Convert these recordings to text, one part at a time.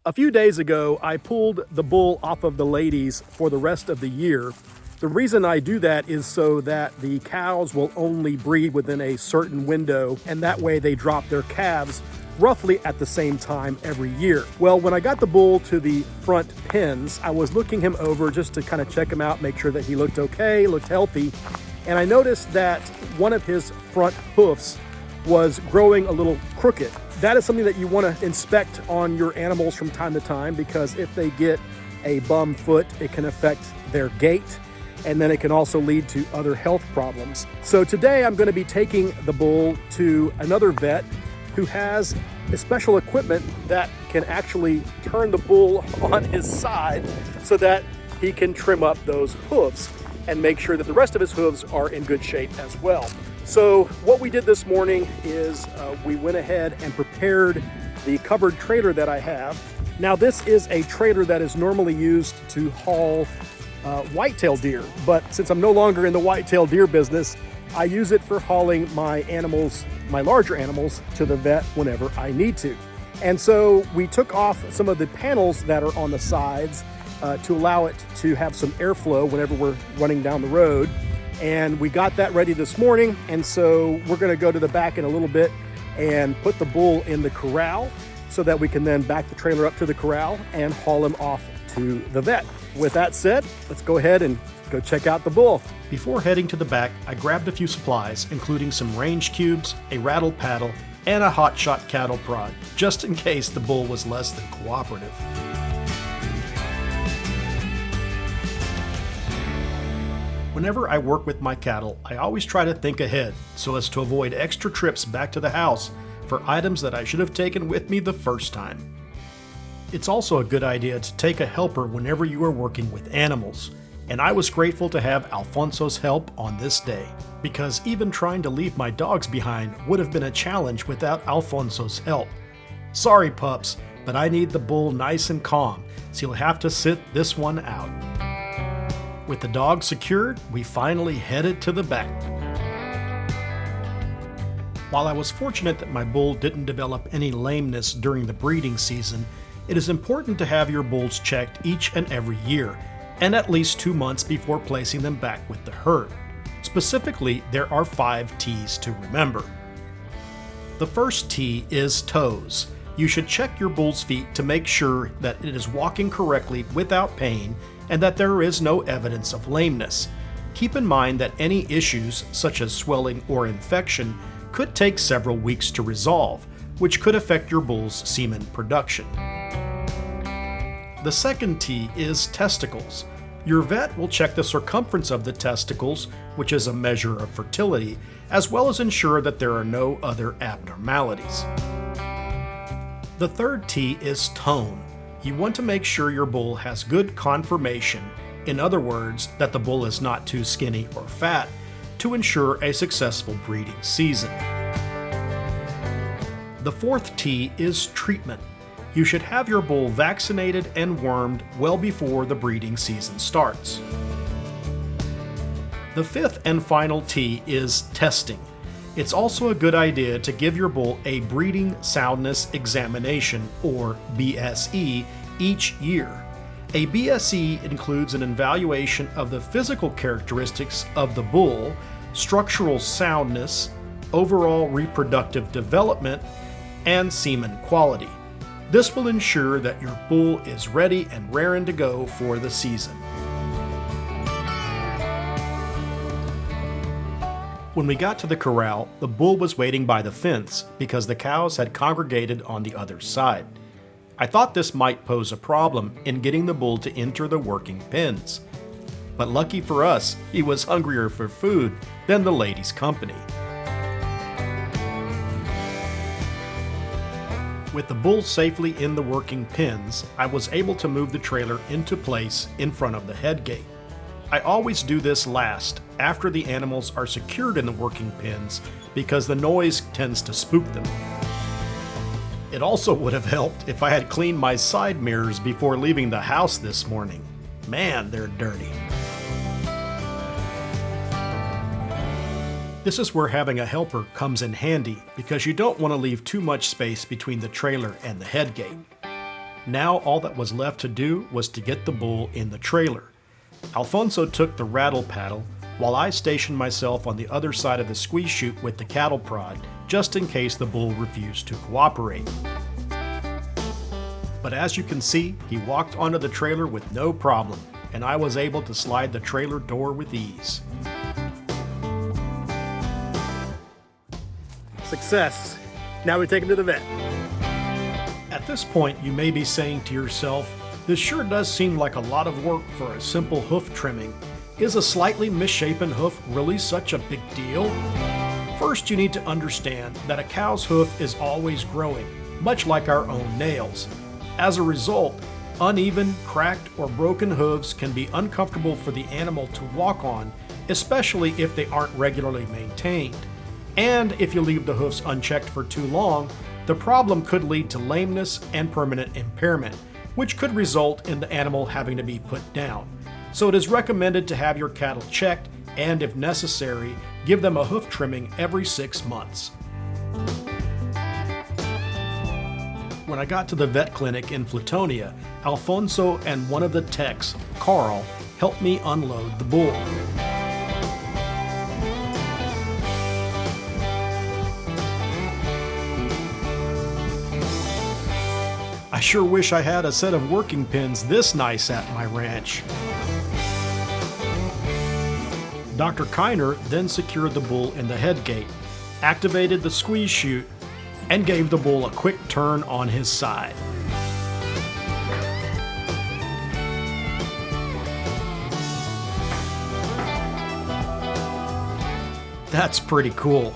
A few days ago, I pulled the bull off of the ladies for the rest of the year. The reason I do that is so that the cows will only breed within a certain window, and that way they drop their calves roughly at the same time every year. Well, when I got the bull to the front pens, I was looking him over just to kind of check him out, make sure that he looked okay, looked healthy, and I noticed that one of his front hoofs was growing a little crooked. That is something that you want to inspect on your animals from time to time, because if they get a bum foot, it can affect their gait, and then it can also lead to other health problems. So today I'm going to be taking the bull to another vet who has a special equipment that can actually turn the bull on his side so that he can trim up those hooves and make sure that the rest of his hooves are in good shape as well. So what we did this morning is we went ahead and prepared the covered trailer that I have. Now this is a trailer that is normally used to haul whitetail deer, but since I'm no longer in the whitetail deer business, I use it for hauling my animals, my larger animals, to the vet whenever I need to. And so we took off some of the panels that are on the sides to allow it to have some airflow whenever we're running down the road. And we got that ready this morning, and so we're going to go to the back in a little bit and put the bull in the corral so that we can then back the trailer up to the corral and haul him off to the vet. With that said, let's go ahead and go check out the bull. Before heading to the back, I grabbed a few supplies, including some range cubes, a rattle paddle, and a hot shot cattle prod, just in case the bull was less than cooperative. Whenever I work with my cattle, I always try to think ahead so as to avoid extra trips back to the house for items that I should have taken with me the first time. It's also a good idea to take a helper whenever you are working with animals, and I was grateful to have Alfonso's help on this day, because even trying to leave my dogs behind would have been a challenge without Alfonso's help. Sorry pups, but I need the bull nice and calm, so you'll have to sit this one out. With the dog secured, we finally headed to the back. While I was fortunate that my bull didn't develop any lameness during the breeding season, it is important to have your bulls checked each and every year, and at least 2 months before placing them back with the herd. Specifically, there are 5 T's to remember. The first T is toes. You should check your bull's feet to make sure that it is walking correctly without pain and that there is no evidence of lameness. Keep in mind that any issues, such as swelling or infection, could take several weeks to resolve, which could affect your bull's semen production. The second T is testicles. Your vet will check the circumference of the testicles, which is a measure of fertility, as well as ensure that there are no other abnormalities. The third T is tone. You want to make sure your bull has good conformation, in other words, that the bull is not too skinny or fat, to ensure a successful breeding season. The fourth T is treatment. You should have your bull vaccinated and wormed well before the breeding season starts. The fifth and final T is testing. It's also a good idea to give your bull a breeding soundness examination, or BSE, each year. A BSE includes an evaluation of the physical characteristics of the bull, structural soundness, overall reproductive development, and semen quality. This will ensure that your bull is ready and raring to go for the season. When we got to the corral, the bull was waiting by the fence because the cows had congregated on the other side. I thought this might pose a problem in getting the bull to enter the working pens. But lucky for us, he was hungrier for food than the ladies' company. With the bull safely in the working pens, I was able to move the trailer into place in front of the head gate. I always do this last, after the animals are secured in the working pens, because the noise tends to spook them. It also would have helped if I had cleaned my side mirrors before leaving the house this morning. Man, they're dirty. This is where having a helper comes in handy, because you don't want to leave too much space between the trailer and the head gate. Now all that was left to do was to get the bull in the trailer. Alfonso took the rattle paddle, while I stationed myself on the other side of the squeeze chute with the cattle prod, just in case the bull refused to cooperate. But as you can see, he walked onto the trailer with no problem, and I was able to slide the trailer door with ease. Success. Now we take him to the vet. At this point, you may be saying to yourself, this sure does seem like a lot of work for a simple hoof trimming. Is a slightly misshapen hoof really such a big deal? First, you need to understand that a cow's hoof is always growing, much like our own nails. As a result, uneven, cracked, or broken hooves can be uncomfortable for the animal to walk on, especially if they aren't regularly maintained. And if you leave the hoofs unchecked for too long, the problem could lead to lameness and permanent impairment, which could result in the animal having to be put down. So it is recommended to have your cattle checked and, if necessary, give them a hoof trimming every 6 months. When I got to the vet clinic in Flatonia, Alfonso and one of the techs, Carl, helped me unload the bull. I sure wish I had a set of working pins this nice at my ranch. Dr. Kainer then secured the bull in the head gate, activated the squeeze chute, and gave the bull a quick turn on his side. That's pretty cool.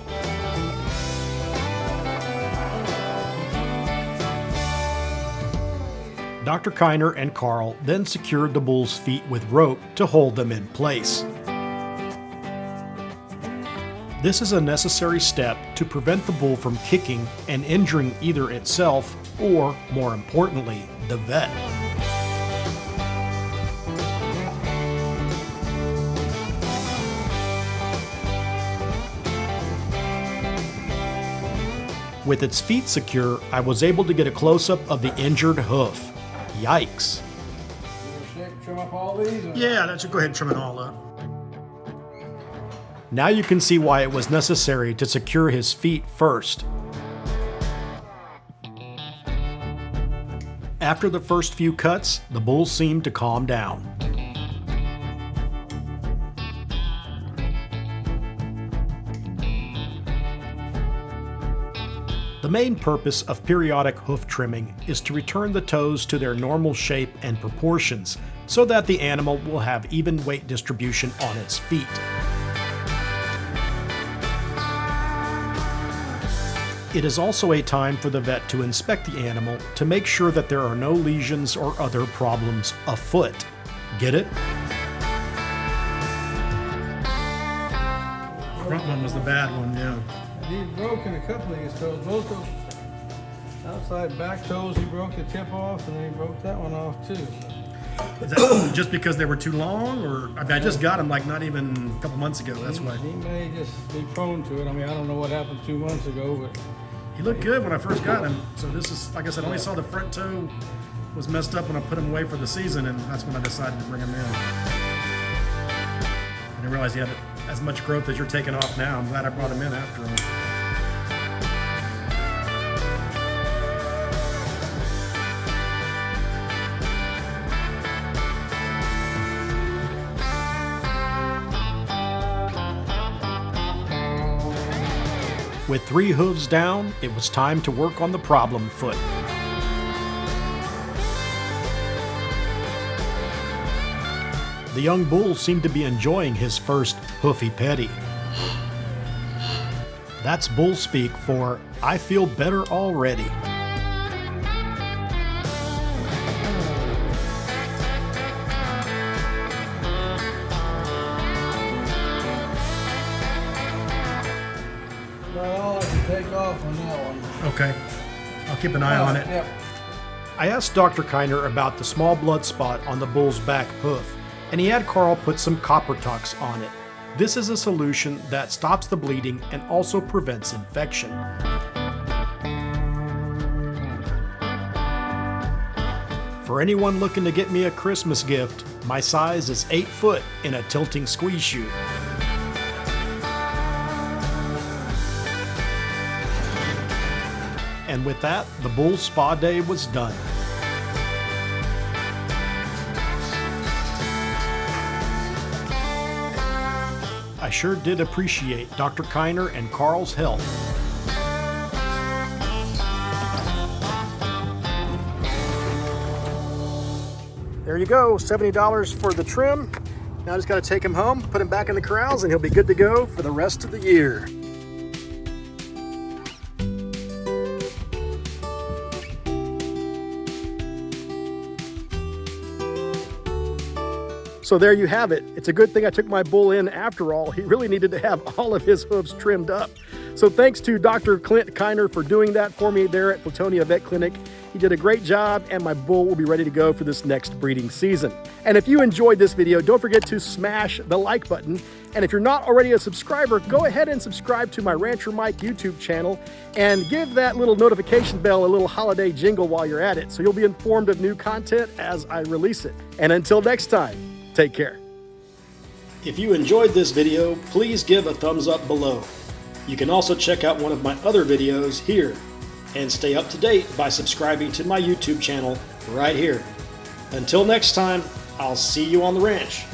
Dr. Kainer and Carl then secured the bull's feet with rope to hold them in place. This is a necessary step to prevent the bull from kicking and injuring either itself or, more importantly, the vet. With its feet secure, I was able to get a close-up of the injured hoof. Yikes. Trim up all these? Yeah, that should go ahead and trim it all up. Now you can see why it was necessary to secure his feet first. After the first few cuts, the bull seemed to calm down. The main purpose of periodic hoof trimming is to return the toes to their normal shape and proportions so that the animal will have even weight distribution on its feet. It is also a time for the vet to inspect the animal to make sure that there are no lesions or other problems afoot. Get it? Front one was the bad one, yeah. He's broken a couple of his toes. Both of outside back toes, he broke the tip off, and then he broke that one off too. Is that just because they were too long, or I mean, I just got them like not even a couple months ago. That's why He may just be prone to it. I mean, I don't know what happened 2 months ago, but he looked good when I first got him. So this is, like I said, I only saw the front toe was messed up when I put him away for the season, and that's when I decided to bring him in. I didn't realize he had as much growth as you're taking off now. I'm glad I brought him in after him. With 3 hooves down, it was time to work on the problem foot. The young bull seemed to be enjoying his first hoofy petty. That's bull speak for, I feel better already. about all I can take off on that one. Okay, I'll keep an eye on it. Yep. I asked Dr. Kainer about the small blood spot on the bull's back hoof, and he had Carl put some copper tux on it. This is a solution that stops the bleeding and also prevents infection. For anyone looking to get me a Christmas gift, my size is 8 foot in a tilting squeeze chute. And with that, the bull spa day was done. I sure did appreciate Dr. Kainer and Carl's help. There you go, $70 for the trim. Now I just gotta take him home, put him back in the corrals, and he'll be good to go for the rest of the year. So there you have it. It's a good thing I took my bull in after all. He really needed to have all of his hooves trimmed up. So thanks to Dr. Clint Kainer for doing that for me there at Flatonia Vet Clinic. He did a great job, and my bull will be ready to go for this next breeding season. And if you enjoyed this video, don't forget to smash the like button. And if you're not already a subscriber, go ahead and subscribe to my Rancher Mike YouTube channel and give that little notification bell a little holiday jingle while you're at it, so you'll be informed of new content as I release it. And until next time, take care. If you enjoyed this video, please give a thumbs up below. You can also check out one of my other videos here and stay up to date by subscribing to my YouTube channel right here. Until next time, I'll see you on the ranch.